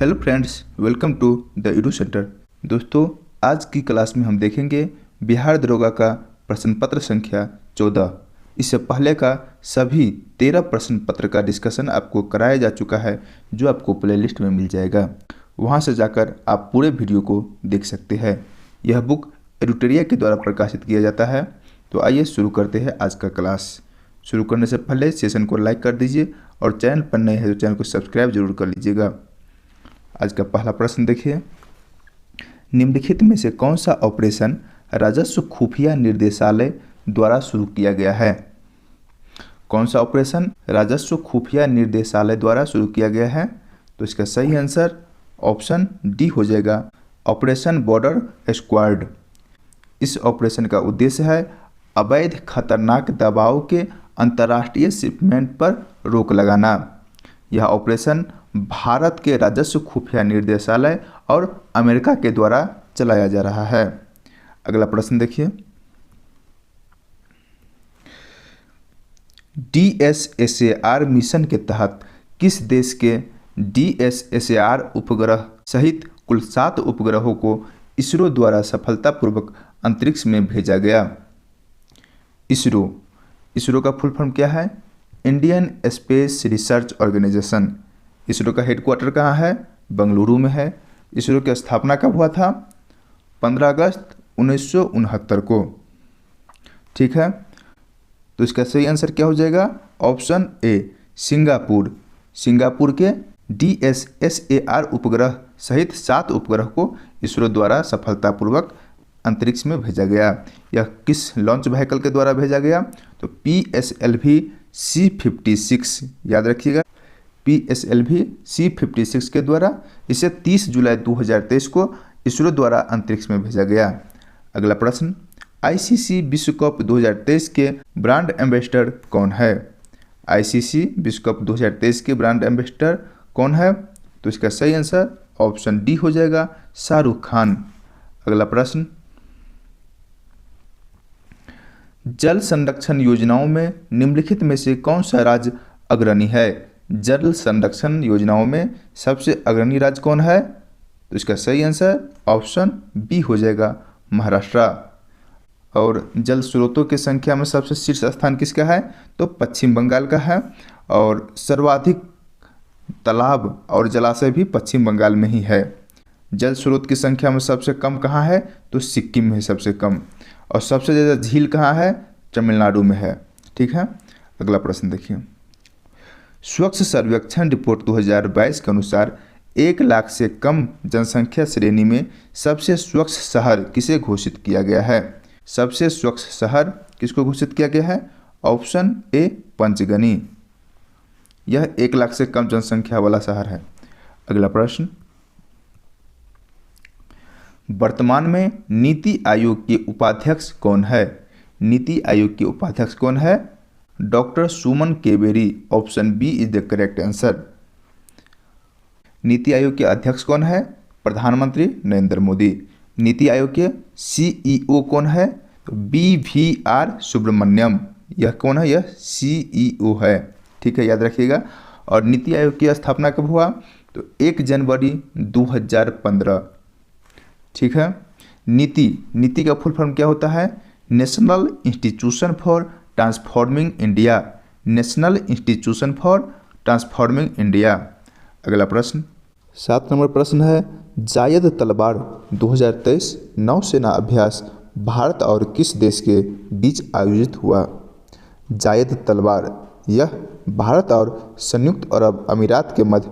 Hello friends, welcome to the edu centre. दोस्तों, आज की क्लास में हम देखेंगे बिहार दरोगा का प्रश्न पत्र संख्या 14। इससे पहले का सभी 13 प्रश्न पत्र का डिस्कशन आपको कराया जा चुका है, जो आपको प्लेलिस्ट में मिल जाएगा। वहां से जाकर आप पूरे वीडियो को देख सकते हैं। यह बुक एडुटेरिया के द्वारा प्रकाशित किया जाता है। तो आइए शुरू करते हैं आज का क्लास। शुरू करने से पहले सेशन को लाइक कर दीजिए और चैनल पर नए हैं तो चैनल को सब्सक्राइब जरूर कर लीजिएगा। आज का पहला प्रश्न देखिए, निम्नलिखित में से कौन सा ऑपरेशन राजस्व खुफिया निर्देशालय द्वारा शुरू किया गया है? कौन सा ऑपरेशन राजस्व खुफिया निर्देशालय द्वारा शुरू किया गया है? तो इसका सही आंसर ऑप्शन डी हो जाएगा, ऑपरेशन बॉर्डर स्क्वाड। इस ऑपरेशन का उद्देश्य है अवैध खतरनाक दवाओं के अंतर्राष्ट्रीय शिपमेंट पर रोक लगाना। यह ऑपरेशन भारत के राजस्व खुफिया निर्देशालय और अमेरिका के द्वारा चलाया जा रहा है। अगला प्रश्न देखिए, DSSAR मिशन के तहत किस देश के DSSAR उपग्रह सहित कुल 7 उपग्रहों को इसरो द्वारा सफलतापूर्वक अंतरिक्ष में भेजा गया? इसरो का फुल फॉर्म क्या है? Indian space research organisation. ISRO का हेडक्वार्टर कहाँ है? बंगलुरु में है। इसरो की स्थापना कब हुआ था? 15 अगस्त 1969 को। ठीक है, तो इसका सही आंसर क्या हो जाएगा? Option A, Singapore. सिंगापुर के DSSAR उपग्रह सहित 7 उपग्रह को इसरो द्वारा सफलतापूर्वक अंतरिक्ष में भेजा गया। यह किस लॉन्च व्हीकल के द्वारा भेजा गया? तो PSLV C56, याद रखिएगा, PSLV C56 के द्वारा। इसे 30 जुलाई 2023 को इसरो द्वारा अंतरिक्ष में भेजा गया। अगला प्रश्न, ICC विश्व कप 2023 के ब्रांड एम्बेसडर कौन है? ICC विश्व कप 2023 के ब्रांड एम्बेसडर कौन है? तो इसका सही आंसर ऑप्शन डी हो जाएगा, शाहरुख खान। अगला प्रश्न, जल संरक्षण योजनाओं में निम्नलिखित में से कौन सा राज्य अग्रणी है? जल संरक्षण योजनाओं में सबसे अग्रणी राज्य कौन है? तो इसका सही आंसर ऑप्शन बी हो जाएगा, महाराष्ट्र। और जल स्रोतों की संख्या में सबसे शीर्ष स्थान किसका है? तो पश्चिम बंगाल का है। और सर्वाधिक तालाब और जलाशय भी पश्चिम बंगाल में ही है। जल स्रोत की संख्या में सबसे कम कहाँ है? तो सिक्किम में सबसे कम। और सबसे ज़्यादा झील कहाँ है? तमिलनाडु में है। ठीक है, अगला प्रश्न देखिए, स्वच्छ सर्वेक्षण रिपोर्ट 2022 के अनुसार 1 लाख से कम जनसंख्या श्रेणी में सबसे स्वच्छ शहर किसे घोषित किया गया है? सबसे स्वच्छ शहर किसको घोषित किया गया है? Option A, Panchgani. यह 1 लाख से कम जनसंख्या वाला शहर है। अगला प्रश्न, वर्तमान में नीति आयोग के उपाध्यक्ष कौन है? नीति आयोग के उपाध्यक्ष कौन है? Doctor Suman Bery. Option B is the correct answer. NITI Aayog के अध्यक्ष कौन है? प्रधानमंत्री नरेंद्र मोदी। नीति आयोग के CEO कौन है? तो BVR सुब्रमण्यम। यह कौन है? यह CEO है। ठीक है, याद रखिएगा। और नीति आयोग की स्थापना कब हुआ? तो 1 जनवरी 2015। ठीक है, नीति का फुल फॉर्म क्या होता है? National institution for transforming India. National institution for transforming India. अगला प्रश्न, 7 नंबर प्रश्न है, जायद तलवार 2023 नौसेना अभ्यास भारत और किस देश के बीच आयोजित हुआ? जायद तलवार यह भारत और संयुक्त अरब अमीरात के मध्य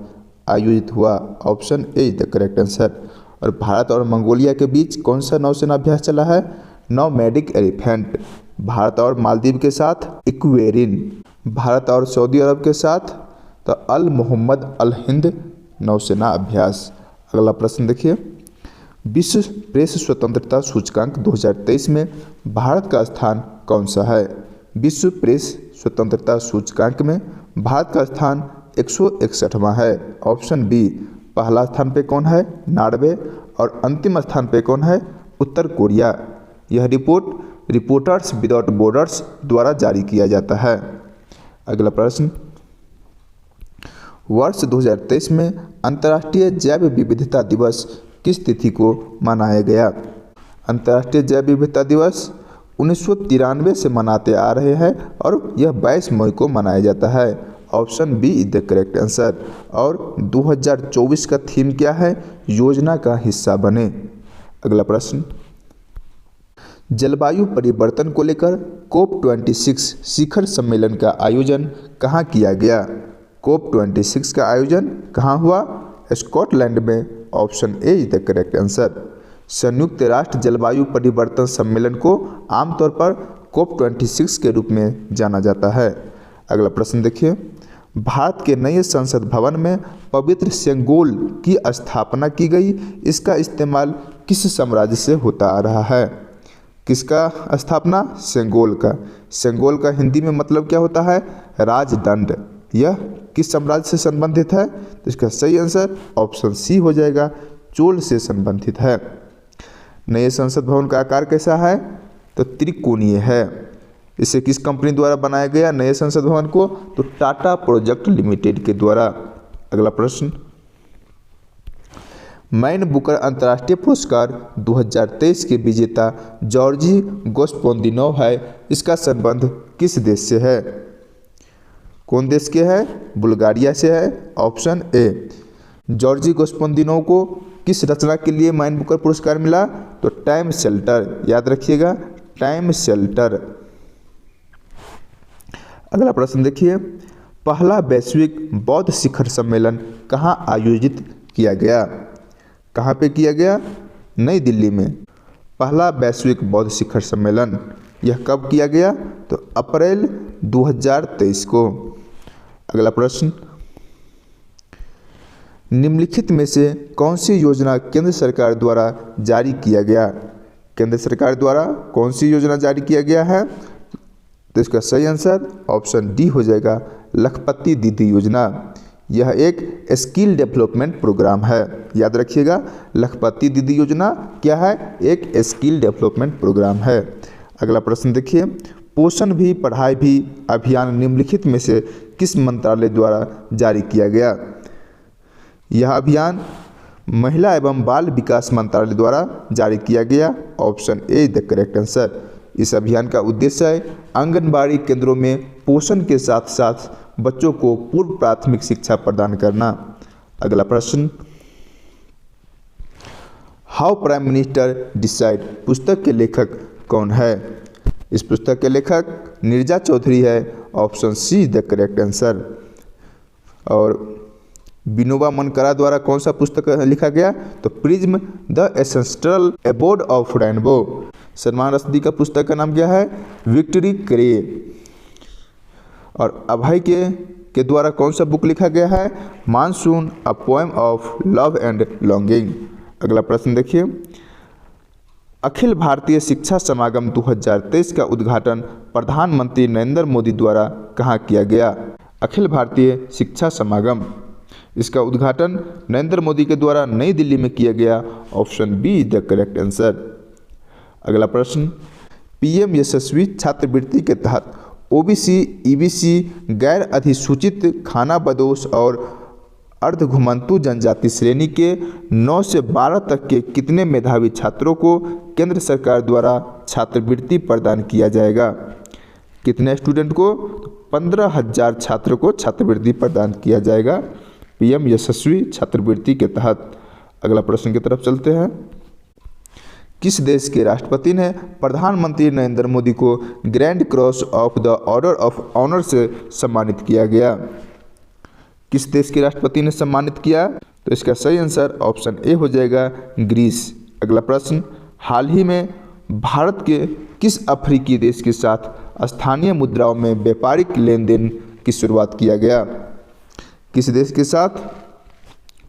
आयोजित हुआ। Option A is the correct answer. और भारत और मंगोलिया के बीच कौन सा नौसेना अभ्यास चला है? नौमैडिक एलिफेंट। भारत और मालदीव के साथ इक्वेरिन। भारत और सऊदी अरब के साथ तो अल मोहम्मद अल हिंद नौसेना अभ्यास। अगला प्रश्न देखिए, विश्व प्रेस स्वतंत्रता सूचकांक 2023 में भारत का स्थान कौन सा है? विश्व प्रेस स्वतंत्रता सूचकांक में भारत का स्थान 161वां है। ऑप्शन बी, पहला स्थान पे कौन है? नॉर्वे। और अंतिम स्थान पे कौन है? उत्तर कोरिया। यह रिपोर्ट रिपोर्टर्स विदाउट बॉर्डर्स द्वारा जारी किया जाता है। अगला प्रश्न, वर्ष 2023 में अंतर्राष्ट्रीय जैव विविधता दिवस किस तिथि को मनाया गया? अंतर्राष्ट्रीय जैव विविधता दिवस 1993 से मनाते आ रहे हैं और यह 22 मई को मनाया जाता है। Option B is the correct answer. और 2024 का थीम क्या है? योजना का हिस्सा बने। अगला प्रश्न, जलवायु परिवर्तन को लेकर COP26 शिखर सम्मेलन का आयोजन कहाँ किया गया? COP26 का आयोजन कहाँ हुआ? स्कॉटलैंड में। Option A is the correct answer. संयुक्त राष्ट्र जलवायु परिवर्तन सम्मेलन को आमतौर पर COP26 के रूप में जाना जाता है। अगला प्रश्न देखिए, भारत के नए संसद भवन में पवित्र सेंगोल की स्थापना की गई। इसका इस्तेमाल किस साम्राज्य से होता आ रहा है? किसका स्थापना? सेंगोल का। सेंगोल का हिंदी में मतलब क्या होता है? राजदंड। यह किस साम्राज्य से संबंधित है? तो इसका सही आंसर ऑप्शन सी हो जाएगा, चोल से संबंधित है। नए संसद भवन का आकार कैसा है? तो त्रिकोणीय है। इसे किस कंपनी द्वारा बनाया गया नए संसद भवन को? तो टाटा प्रोजेक्ट लिमिटेड के द्वारा। अगला प्रश्न, मैन बुकर अंतर्राष्ट्रीय पुरस्कार 2023 के विजेता जॉर्जी गोस्पोंदिनोव है। इसका संबंध किस देश से है? कौन देश के है? बुल्गारिया से है। Option A. जॉर्जी गोस्पोंदिनोव को किस रचना के लिए मैन बुकर पुरस्कार मिला? तो टाइम शेल्टर। याद रखिएगा, टाइम शेल्टर। अगला प्रश्न देखिए, पहला वैश्विक बौद्ध शिखर सम्मेलन कहाँ आयोजित किया गया? कहाँ पे किया गया? नई दिल्ली में। पहला वैश्विक बौद्ध शिखर सम्मेलन यह कब किया गया? तो अप्रैल 2023 को। अगला प्रश्न, निम्नलिखित में से कौन सी योजना केंद्र सरकार द्वारा जारी किया गया? केंद्र सरकार द्वारा कौन सी योजना जारी किया गया है? तो इसका सही आंसर ऑप्शन डी हो जाएगा, लखपति दीदी योजना। यह एक स्किल डेवलपमेंट प्रोग्राम है। याद रखिएगा, लखपति दीदी योजना क्या है? एक स्किल डेवलपमेंट प्रोग्राम है। अगला प्रश्न देखिए, पोषण भी पढ़ाई भी अभियान निम्नलिखित में से किस मंत्रालय द्वारा जारी किया गया? यह अभियान महिला एवं बाल विकास मंत्रालय द्वारा जारी किया गया। Option A the correct answer. इस अभियान का उद्देश्य है आंगनबाड़ी केंद्रों में पोषण के साथ साथ बच्चों को पूर्व प्राथमिक शिक्षा प्रदान करना। अगला प्रश्न, हाउ प्राइम मिनिस्टर डिसाइड पुस्तक के लेखक कौन है? इस पुस्तक के लेखक नीरजा चौधरी है। Option see the correct answer. और विनोबा मनकरा द्वारा कौन सा पुस्तक लिखा गया? तो prism the essential abode of rainbow. Salman Rushdie का पुस्तक का नाम क्या है? विक्ट्री क्रे। और अभय के द्वारा कौन सा बुक लिखा गया है? Monsoon a poem of love and longing. अगला प्रश्न देखिए, अखिल भारतीय शिक्षा समागम 2023 का उद्घाटन प्रधानमंत्री नरेंद्र मोदी द्वारा कहाँ किया गया? अखिल भारतीय शिक्षा समागम, इसका उद्घाटन नरेंद्र मोदी के द्वारा नई दिल्ली में किया गया। Option be the correct answer. अगला प्रश्न, पीएम यशस्वी छात्रवृत्ति के तहत ओबीसी, ईबीसी, गैर अधिसूचित खानाबदोश और अर्धघुमंतु जनजाति श्रेणी के 9 से 12 तक के कितने मेधावी छात्रों को केंद्र सरकार द्वारा छात्रवृत्ति प्रदान किया जाएगा? कितने स्टूडेंट को? 15,000 छात्रों को छात्रवृत्ति प्रदान किया जाएगा पीएम यशस्वी छात्रवृत्ति के तहत। अगला प्रश्न की तरफ चलते हैं, किस देश के राष्ट्रपति ने प्रधानमंत्री नरेंद्र मोदी को grand cross of the order of honour से सम्मानित किया गया? किस देश के राष्ट्रपति ने सम्मानित किया? तो इसका सही आंसर ऑप्शन ए हो जाएगा, ग्रीस। अगला प्रश्न, हाल ही में भारत के किस अफ्रीकी देश के साथ स्थानीय मुद्राओं में व्यापारिक लेन देन की शुरुआत किया गया? किस देश के साथ?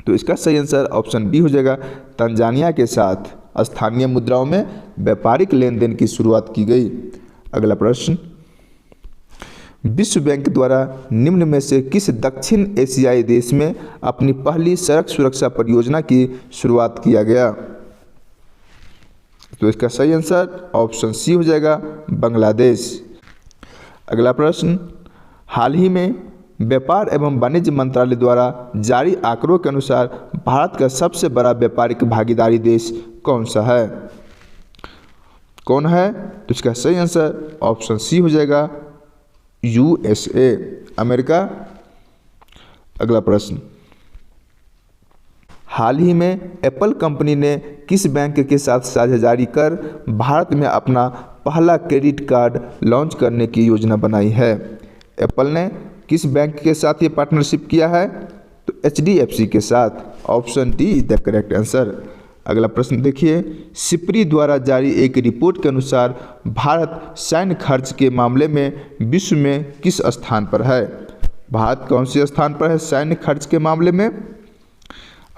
तो इसका सही आंसर ऑप्शन बी हो जाएगा, तंजानिया के साथ स्थानीय मुद्राओं में व्यापारिक लेन देन की शुरुआत की गई। अगला प्रश्न, विश्व बैंक द्वारा निम्न में से किस दक्षिण एशियाई देश में अपनी पहली सड़क सुरक्षा परियोजना की शुरुआत किया गया? तो इसका सही आंसर ऑप्शन सी हो जाएगा, बांग्लादेश। अगला प्रश्न, हाल ही में व्यापार एवं वाणिज्य मंत्रालय द्वारा जारी आंकड़ों के अनुसार भारत का सबसे बड़ा व्यापारिक भागीदारी देश कौन सा है? कौन है? तो इसका सही आंसर ऑप्शन सी हो जाएगा, यूएसए, अमेरिका। अगला प्रश्न, हाल ही में एप्पल कंपनी ने किस बैंक के साथ साझेदारी कर भारत में अपना पहला क्रेडिट कार्ड लॉन्च करने की योजना बनाई है? एप्पल ने किस बैंक के साथ ये पार्टनरशिप किया है? तो HDFC के साथ। Option D is the correct answer. अगला प्रश्न देखिए, सिप्री द्वारा जारी एक रिपोर्ट के अनुसार भारत सैन्य खर्च के मामले में विश्व में किस स्थान पर है? भारत कौन से स्थान पर है सैन्य खर्च के मामले में?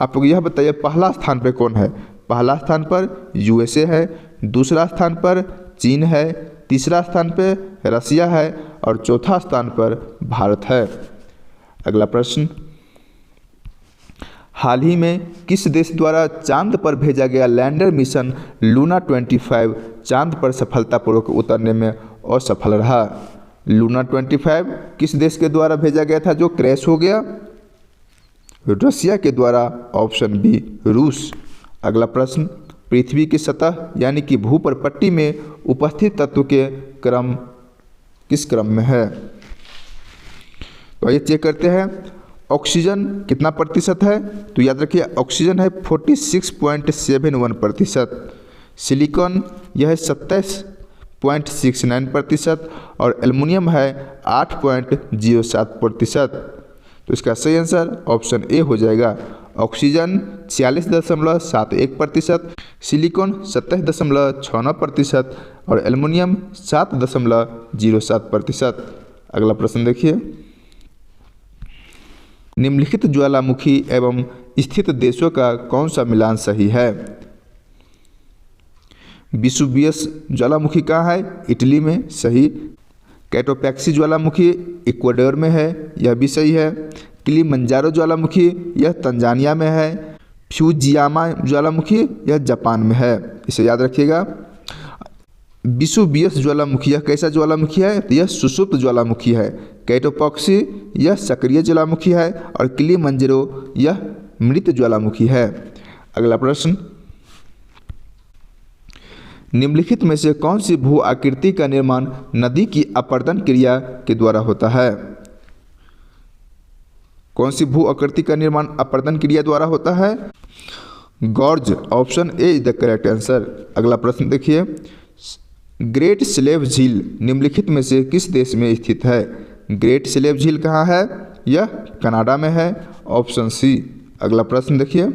आप लोग यह बताइए, पहला स्थान पर कौन है? पहला स्थान पर यूएसए है, दूसरा स्थान पर चीन है, तीसरा स्थान पर रसिया है और चौथा स्थान पर भारत है। अगला प्रश्न, हाल ही में किस देश द्वारा चांद पर भेजा गया लैंडर मिशन लूना 25 चांद पर सफलतापूर्वक उतरने में असफल रहा? लूना 25 किस देश के द्वारा भेजा गया था जो क्रैश हो गया? रसिया के द्वारा। ऑप्शन बी, रूस। अगला प्रश्न, पृथ्वी की सतह यानी कि भूपर पट्टी में उपस्थित तत्व के क्रम किस क्रम में है? तो ये चेक करते हैं। ऑक्सीजन कितना प्रतिशत है? तो याद रखिए, ऑक्सीजन है 46.71%, सिलिकॉन यह है 27.69% और एल्युमिनियम है 8.07%। तो इसका सही आंसर ऑप्शन ए हो जाएगा। ऑक्सीजन 46.71%, सिलिकॉन 27.69% और एल्युमिनियम 7.07%। अगला प्रश्न देखिए, निम्नलिखित ज्वालामुखी एवं स्थित देशों का कौन सा मिलान सही है? विसुवियस ज्वालामुखी कहाँ है? इटली में, सही। कैटोपैक्सी ज्वालामुखी इक्वाडोर में है, यह भी सही है। किलिमंजारो ज्वालामुखी यह तंजानिया में है। फ्यूजियामा ज्वालामुखी यह जापान में है, इसे याद रखिएगा। विसुवियस ज्वालामुखी यह कैसा ज्वालामुखी है? तो यह सुषुप्त ज्वालामुखी है। कैटोपैक्सी यह सक्रिय ज्वालामुखी है और किलिमंजारो यह मृत ज्वालामुखी है। अगला प्रश्न, निम्नलिखित में से कौन सी भू आकृति का निर्माण नदी की अपरदन क्रिया के द्वारा होता है? कौन सी भू आकृति का निर्माण अपरदन क्रिया द्वारा होता है? Gorge. Option A is the correct answer. अगला प्रश्न देखिए, ग्रेट स्लेव झील निम्नलिखित में से किस देश में स्थित है? ग्रेट स्लेव झील कहाँ है? यह कनाडा में है। Option C. अगला प्रश्न देखिए,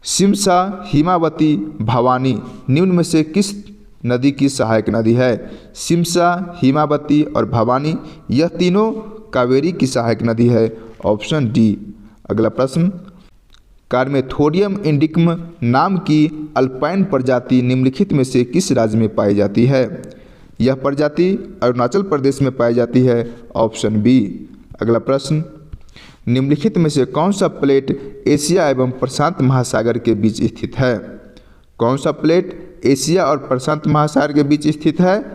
सिमसा, हिमावती, भवानी निम्न में से किस नदी की सहायक नदी है? सिमसा, हिमावती और भवानी यह तीनों कावेरी की सहायक नदी है। Option D. अगला प्रश्न, कार्मेथोरियम इंडिकम नाम की अल्पाइन प्रजाति निम्नलिखित में से किस राज्य में पाई जाती है? यह प्रजाति अरुणाचल प्रदेश में पाई जाती है। Option B. अगला प्रश्न, निम्नलिखित में से कौन सा प्लेट एशिया एवं प्रशांत महासागर के बीच स्थित है? कौन सा प्लेट एशिया और प्रशांत महासागर के बीच स्थित है?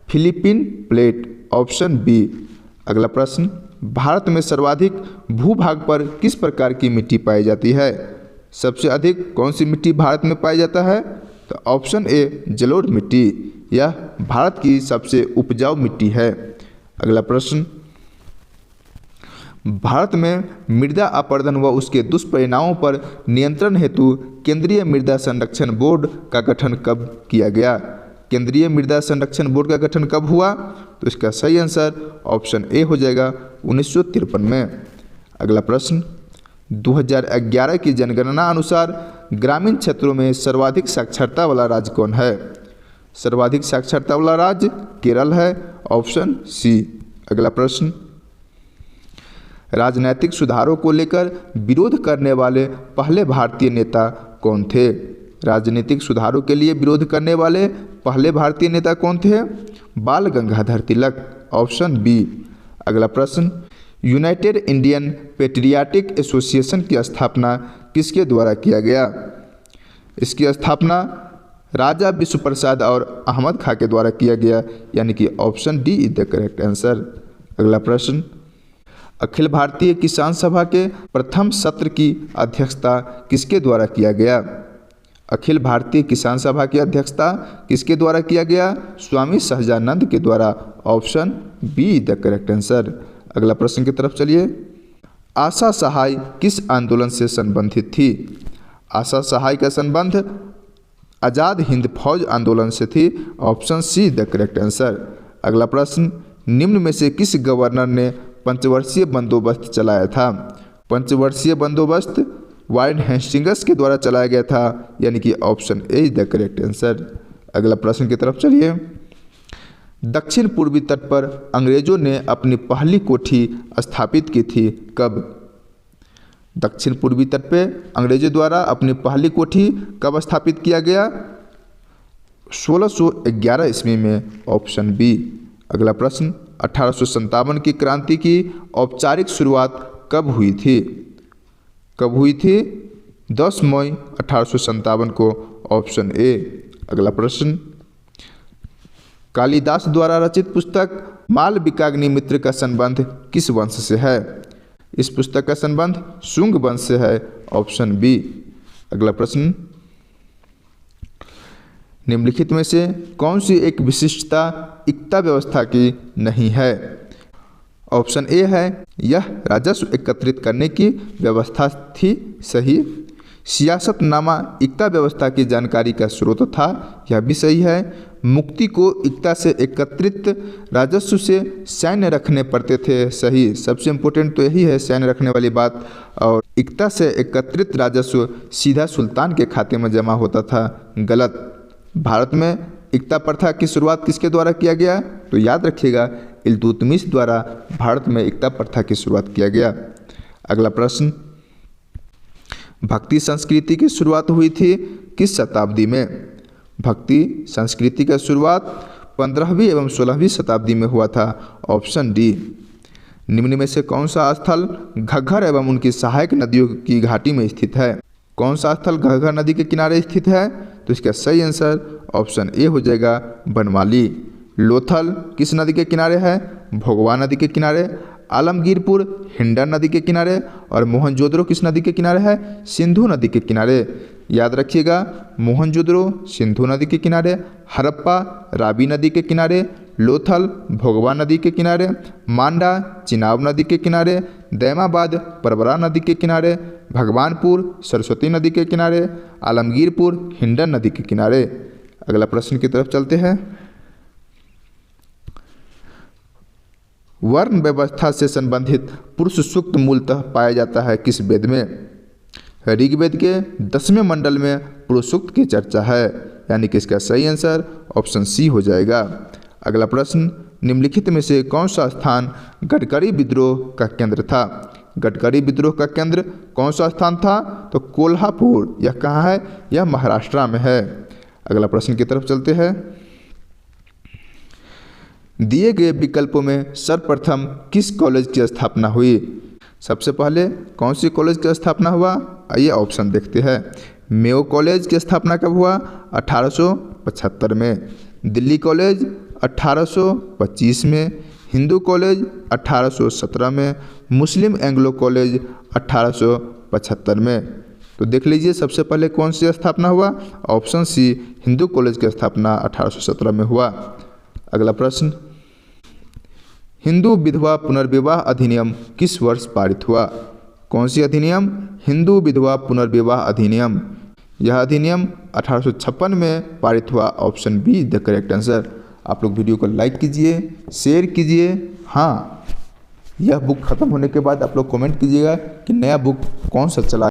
Philippine plate. Option B. अगला प्रश्न, भारत में सर्वाधिक भूभाग पर किस प्रकार की मिट्टी पाई जाती है? सबसे अधिक कौन सी मिट्टी भारत में पाई जाता है? तो ऑप्शन ए, जलोढ़ मिट्टी। यह भारत की सबसे उपजाऊ मिट्टी है। अगला प्रश्न, भारत में मृदा अपरदन व उसके दुष्परिणामों पर नियंत्रण हेतु केंद्रीय मृदा संरक्षण बोर्ड का गठन कब किया गया? केंद्रीय मृदा संरक्षण बोर्ड का गठन कब हुआ? तो इसका सही आंसर ऑप्शन ए हो जाएगा, 1953 में। अगला प्रश्न, 2011 की जनगणना अनुसार ग्रामीण क्षेत्रों में सर्वाधिक साक्षरता वाला राज्य कौन है? सर्वाधिक साक्षरता वाला राज्य केरल है। Option C. अगला प्रश्न, राजनैतिक सुधारों को लेकर विरोध करने वाले पहले भारतीय नेता कौन थे? राजनीतिक सुधारों के लिए विरोध करने वाले पहले भारतीय नेता कौन थे? बाल गंगाधर तिलक। Option B. अगला प्रश्न, यूनाइटेड इंडियन पेट्रियाटिक एसोसिएशन की स्थापना किसके द्वारा किया गया? इसकी स्थापना राजा विश्व प्रसाद और अहमद खां के द्वारा किया गया, यानी कि option D is the correct answer. अगला प्रश्न, अखिल भारतीय किसान सभा के प्रथम सत्र की अध्यक्षता किसके द्वारा किया गया? अखिल भारतीय किसान सभा की अध्यक्षता किसके द्वारा किया गया? स्वामी सहजानंद के द्वारा। Option be the correct answer. अगला प्रश्न की तरफ चलिए। आशा सहाय किस आंदोलन से संबंधित थी? आशा सहाय का संबंध आज़ाद हिंद फौज आंदोलन से थी। Option see the correct answer. अगला प्रश्न, निम्न में से किस गवर्नर ने पंचवर्षीय बंदोबस्त चलाया था? पंचवर्षीय बंदोबस्त वारेन हेस्टिंग्स के द्वारा चलाया गया था, यानी कि option A is the correct answer. अगला प्रश्न की तरफ चलिए। दक्षिण पूर्वी तट पर अंग्रेजों ने अपनी पहली कोठी स्थापित की थी कब? दक्षिण पूर्वी तट पे अंग्रेजों द्वारा अपनी पहली कोठी कब स्थापित किया गया? 1611 ईस्वी में। Option B. अगला प्रश्न, 1857 की क्रांति की औपचारिक शुरुआत कब हुई थी? कब हुई थी? 10 मई 1857 को। Option A. अगला प्रश्न, कालिदास द्वारा रचित पुस्तक मालविकाग्नि मित्र का संबंध किस वंश से है? इस पुस्तक का संबंध शुंग वंश से है। Option B. अगला प्रश्न, निम्नलिखित में से कौन सी एक विशिष्टता इक्ता व्यवस्था की नहीं है? ऑप्शन ए है, यह राजस्व एकत्रित करने की व्यवस्था थी। सही। सियासतनामा इक्ता व्यवस्था की जानकारी का स्रोत था। यह भी सही है। मुक्ति को इक्ता से एकत्रित राजस्व से सैन्य रखने पड़ते थे। सही। सबसे इम्पोर्टेंट तो यही है, सैन्य रखने वाली बात। और इक्ता से एकत्रित राजस्व सीधा सुल्तान के खाते में जमा होता था। गलत। भारत में इक्ता प्रथा की शुरुआत किसके द्वारा किया गया? तो याद रखिएगा, इल्तुतमिश द्वारा भारत में इक्ता प्रथा की शुरुआत किया गया। अगला प्रश्न, भक्ति संस्कृति की शुरुआत हुई थी किस शताब्दी में? भक्ति संस्कृति का शुरुआत 15वीं एवं 16वीं शताब्दी में हुआ था। Option D. निम्न में से कौन सा स्थल घग्गर एवं उनकी सहायक नदियों की घाटी में स्थित है? कौन सा स्थल घग्गर नदी के किनारे स्थित है? तो इसका सही आंसर ऑप्शन ए हो जाएगा, बनवाली। लोथल किस नदी के किनारे है? भोगवा नदी के किनारे। आलमगीरपुर हिंडन नदी के किनारे। और मोहनजोदड़ो किस नदी के किनारे है? सिंधु नदी के किनारे। याद रखिएगा, मोहनजोदड़ो सिंधु नदी के किनारे, हड़प्पा रावी नदी के किनारे, लोथल भोगवा नदी के किनारे, मांडा चिनाब नदी के किनारे, दैमाबाद परवरा नदी के किनारे, भगवानपुर सरस्वती नदी के किनारे, आलमगीरपुर हिंडन नदी के किनारे। अगला प्रश्न की तरफ चलते हैं। वर्ण व्यवस्था से संबंधित पुरुष सूक्त मूलतः पाया जाता है किस वेद में? ऋग्वेद के 10वें मंडल में पुरुष सूक्त की चर्चा है, यानी कि इसका सही आंसर ऑप्शन सी हो जाएगा। अगला प्रश्न, निम्नलिखित में से कौन सा स्थान गडकरी विद्रोह का केंद्र था? गडकरी विद्रोह का केंद्र कौन सा स्थान था? तो कोल्हापुर। यह कहाँ है? यह महाराष्ट्र में है। अगला प्रश्न की तरफ चलते हैं। दिए गए विकल्पों में सर्वप्रथम किस कॉलेज की स्थापना हुई? सबसे पहले कौन सी कॉलेज की स्थापना हुआ? आइए ऑप्शन देखते हैं। मेयो कॉलेज की स्थापना कब हुआ? 1875 में। दिल्ली कॉलेज 1825 में। हिंदू कॉलेज 1817 में। मुस्लिम एंग्लो कॉलेज 1875 में। तो देख लीजिए, सबसे पहले कौन सी स्थापना हुआ? ऑप्शन सी, हिंदू कॉलेज की स्थापना 1817 में हुआ। अगला प्रश्न, हिंदू विधवा पुनर्विवाह अधिनियम किस वर्ष पारित हुआ? कौन सी अधिनियम? हिंदू विधवा पुनर्विवाह अधिनियम। यह अधिनियम 1856 में पारित हुआ। Option be the correct answer. आप लोग वीडियो को लाइक कीजिए, शेयर कीजिए। हाँ, यह बुक खत्म होने के बाद आप लोग कमेंट कीजिएगा कि नया बुक कौन सा चला।